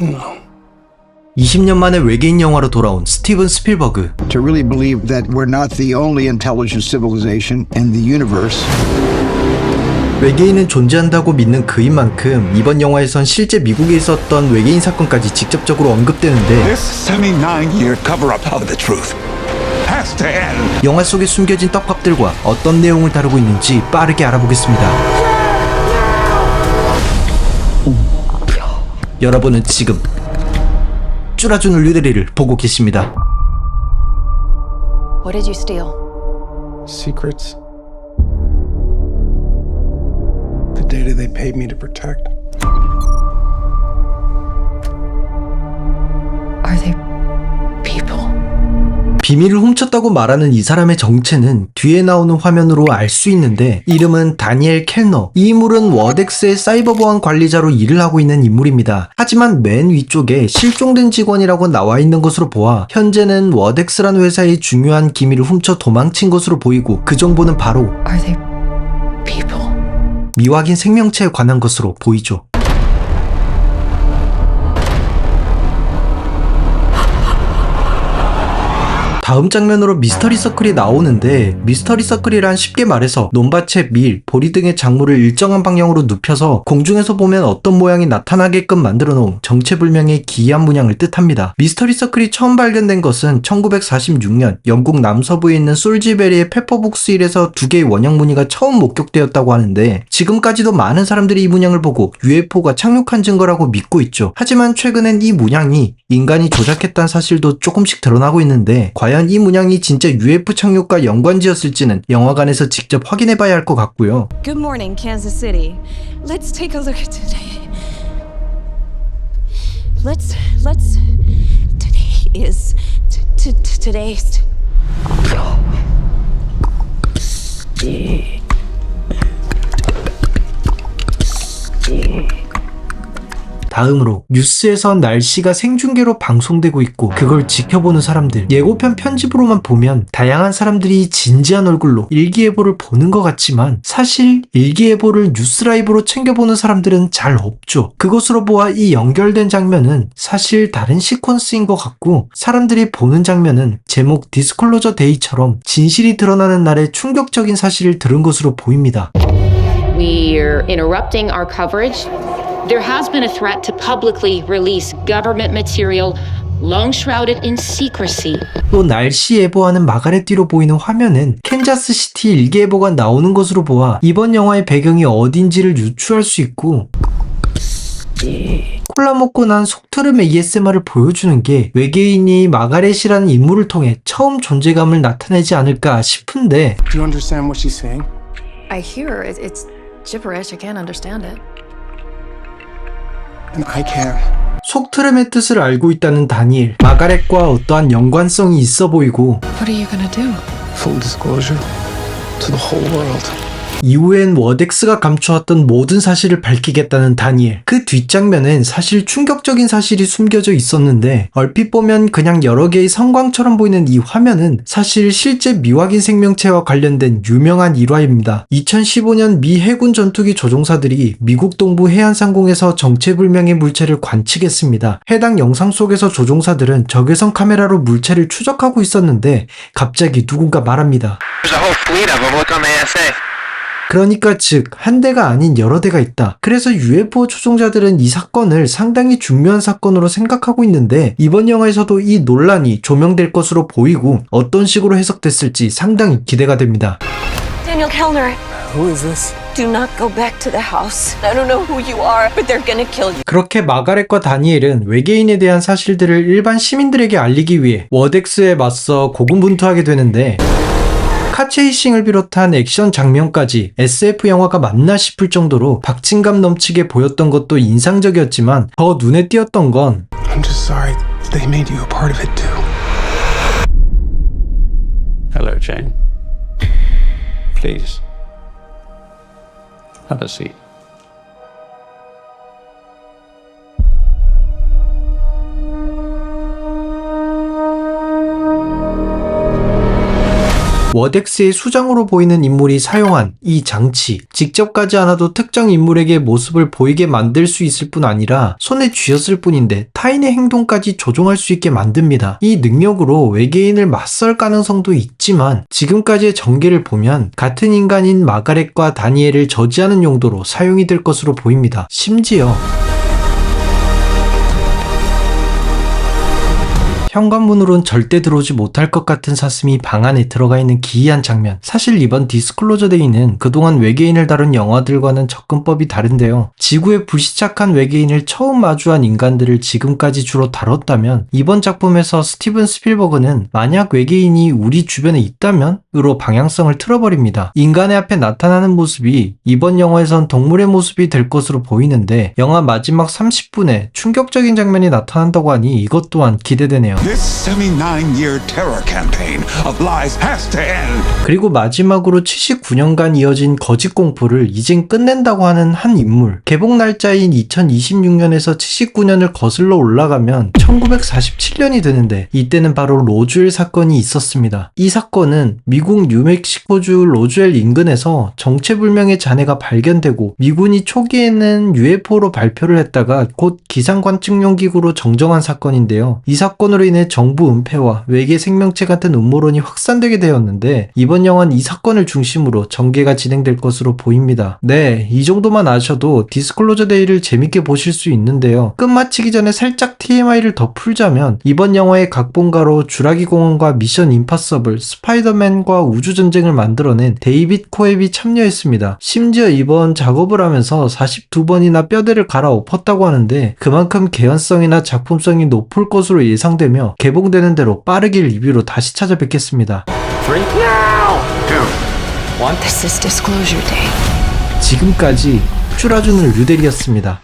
No. 20년 만에 외계인 영화로 돌아온 스티븐 스필버그. To really believe that we're not the only intelligent civilization in the universe. 외계인은 존재한다고 믿는 그인 만큼 이번 영화에선 실제 미국에 있었던 외계인 사건까지 직접적으로 언급되는데 This 79-year cover-up of the truth has to end. 영화 속에 숨겨진 떡밥들과 어떤 내용을 다루고 있는지 빠르게 알아보겠습니다. 여러분은 지금 쭈라주는 류대리를 보고 계십니다. What did you steal? Secrets. The data they paid me to protect. Are they people? 비밀을 훔쳤다고 말하는 이 사람의 정체는 뒤에 나오는 화면으로 알 수 있는데 이름은 다니엘 켈너. 이 인물은 워덱스의 사이버 보안 관리자로 일을 하고 있는 인물입니다. 하지만 맨 위쪽에 실종된 직원이라고 나와 있는 것으로 보아 현재는 워덱스라는 회사의 중요한 기밀을 훔쳐 도망친 것으로 보이고 그 정보는 바로 Are they people? 미확인 생명체에 관한 것으로 보이죠. 다음 장면으로 미스터리 서클이 나오는데 미스터리 서클이란 쉽게 말해서 논밭에 밀, 보리 등의 작물을 일정한 방향으로 눕혀서 공중에서 보면 어떤 모양이 나타나게끔 만들어 놓은 정체불명의 기이한 문양을 뜻합니다. 미스터리 서클이 처음 발견된 것은 1946년 영국 남서부에 있는 솔지베리의 페퍼북스힐에서 두 개의 원형 무늬가 처음 목격되었다고 하는데 지금까지도 많은 사람들이 이 문양을 보고 UFO가 착륙한 증거라고 믿고 있죠. 하지만 최근엔 이 문양이 인간이 조작했다는 사실도 조금씩 드러나고 있는데 과연 이 문양이 진짜 UFO 착륙과 연관지었을지는 영화관에서 직접 확인해봐야 할 것 같고요. Good morning, Kansas City. Let's take a look at today. Today is today's. 다음으로 뉴스에서 날씨가 생중계로 방송되고 있고 그걸 지켜보는 사람들, 예고편 편집으로만 보면 다양한 사람들이 진지한 얼굴로 일기예보를 보는 것 같지만 사실 일기예보를 뉴스 라이브로 챙겨보는 사람들은 잘 없죠. 그것으로 보아 이 연결된 장면은 사실 다른 시퀀스인 것 같고 사람들이 보는 장면은 제목 디스클로저 데이처럼 진실이 드러나는 날에 충격적인 사실을 들은 것으로 보입니다. We're interrupting our coverage. There has been a threat to publicly release government material long shrouded in secrecy. 또 날씨 예보하는 마가렛 뒤로 보이는 화면은 캔자스 시티 일기예보가 나오는 것으로 보아 이번 영화의 배경이 어딘지를 유추할 수 있고 콜라 먹고 난 속트름 ASMR을 보여주는 게 외계인이 마가렛이라는 인물을 통해 처음 존재감을 나타내지 않을까 싶은데 Do you understand what she's saying? I hear it's gibberish. I can't understand it. And I can. 속트름의 뜻을 알고 있다는 다니엘, 마가렛과 어떠한 연관성이 있어 보이고 What are you gonna do? Full disclosure to the whole world. 이후엔 워덱스가 감추었던 모든 사실을 밝히겠다는 다니엘. 그 뒷장면엔 사실 충격적인 사실이 숨겨져 있었는데 얼핏 보면 그냥 여러 개의 성광처럼 보이는 이 화면은 사실 실제 미확인 생명체와 관련된 유명한 일화입니다. 2015년 미 해군 전투기 조종사들이 미국 동부 해안상공에서 정체불명의 물체를 관측했습니다. 해당 영상 속에서 조종사들은 적외선 카메라로 물체를 추적하고 있었는데 갑자기 누군가 말합니다. There's a whole fleet of them. Look on the ASA. 그러니까 즉 한 대가 아닌 여러 대가 있다. 그래서 UFO 추종자들은 이 사건을 상당히 중요한 사건으로 생각하고 있는데 이번 영화에서도 이 논란이 조명될 것으로 보이고 어떤 식으로 해석됐을지 상당히 기대가 됩니다. Daniel Kellner, Who is this? do not go back to the house. I don't know who you are, but they're gonna kill you. 그렇게 마가렛과 다니엘은 외계인에 대한 사실들을 일반 시민들에게 알리기 위해 워덱스에 맞서 고군분투하게 되는데 카체이싱을 비롯한 액션 장면까지 SF 영화가 맞나 싶을 정도로 박진감 넘치게 보였던 것도 인상적이었지만 더 눈에 띄었던 건 I'm just sorry they made you a part of it too. Hello, Jane. Please. Have a seat. 워덱스의 수장으로 보이는 인물이 사용한 이 장치, 직접 가지 않아도 특정 인물에게 모습을 보이게 만들 수 있을 뿐 아니라 손에 쥐었을 뿐인데 타인의 행동까지 조종할 수 있게 만듭니다. 이 능력으로 외계인을 맞설 가능성도 있지만 지금까지의 전개를 보면 같은 인간인 마가렛과 다니엘을 저지하는 용도로 사용이 될 것으로 보입니다. 심지어 현관문으론 절대 들어오지 못할 것 같은 사슴이 방 안에 들어가 있는 기이한 장면. 사실 이번 디스클로저 데이는 그동안 외계인을 다룬 영화들과는 접근법이 다른데요. 지구에 불시착한 외계인을 처음 마주한 인간들을 지금까지 주로 다뤘다면 이번 작품에서 스티븐 스필버그는 만약 외계인이 우리 주변에 있다면? 으로 방향성을 틀어버립니다. 인간의 앞에 나타나는 모습이 이번 영화에선 동물의 모습이 될 것으로 보이는데 영화 마지막 30분에 충격적인 장면이 나타난다고 하니 이것 또한 기대되네요. This 79-year terror campaign of lies has to end. 그리고 마지막으로 79년간 이어진 거짓 공포를 이젠 끝낸다고 하는 한 인물. 개봉 날짜인 2026년에서 79년을 거슬러 올라가면 1947년이 되는데 이때는 바로 로즈웰 사건이 있었습니다. 이 사건은 미국 뉴멕시코주 로즈웰 인근에서 정체불명의 잔해가 발견되고 미군이 초기에는 UFO로 발표를 했다가 곧 기상관측용 기구로 정정한 사건인데요. 이 사건으로 인해 정부 은폐와 외계 생명체 같은 음모론이 확산되게 되었는데 이번 영화는 이 사건을 중심으로 전개가 진행될 것으로 보입니다. 네, 이 정도만 아셔도 디스클로저 데이를 재밌게 보실 수 있는데요. 끝마치기 전에 살짝 TMI를 더 풀자면 이번 영화의 각본가로 주라기 공원과 미션 임파서블, 스파이더맨과 우주전쟁을 만들어낸 데이빗 코앱이 참여했습니다. 심지어 이번 작업을 하면서 42번이나 뼈대를 갈아 엎었다고 하는데 그만큼 개연성이나 작품성이 높을 것으로 예상되며 개봉되는 대로 빠르게 리뷰로 다시 찾아뵙겠습니다. This is Disclosure Day. 지금까지 쭈라주는 류델이었습니다.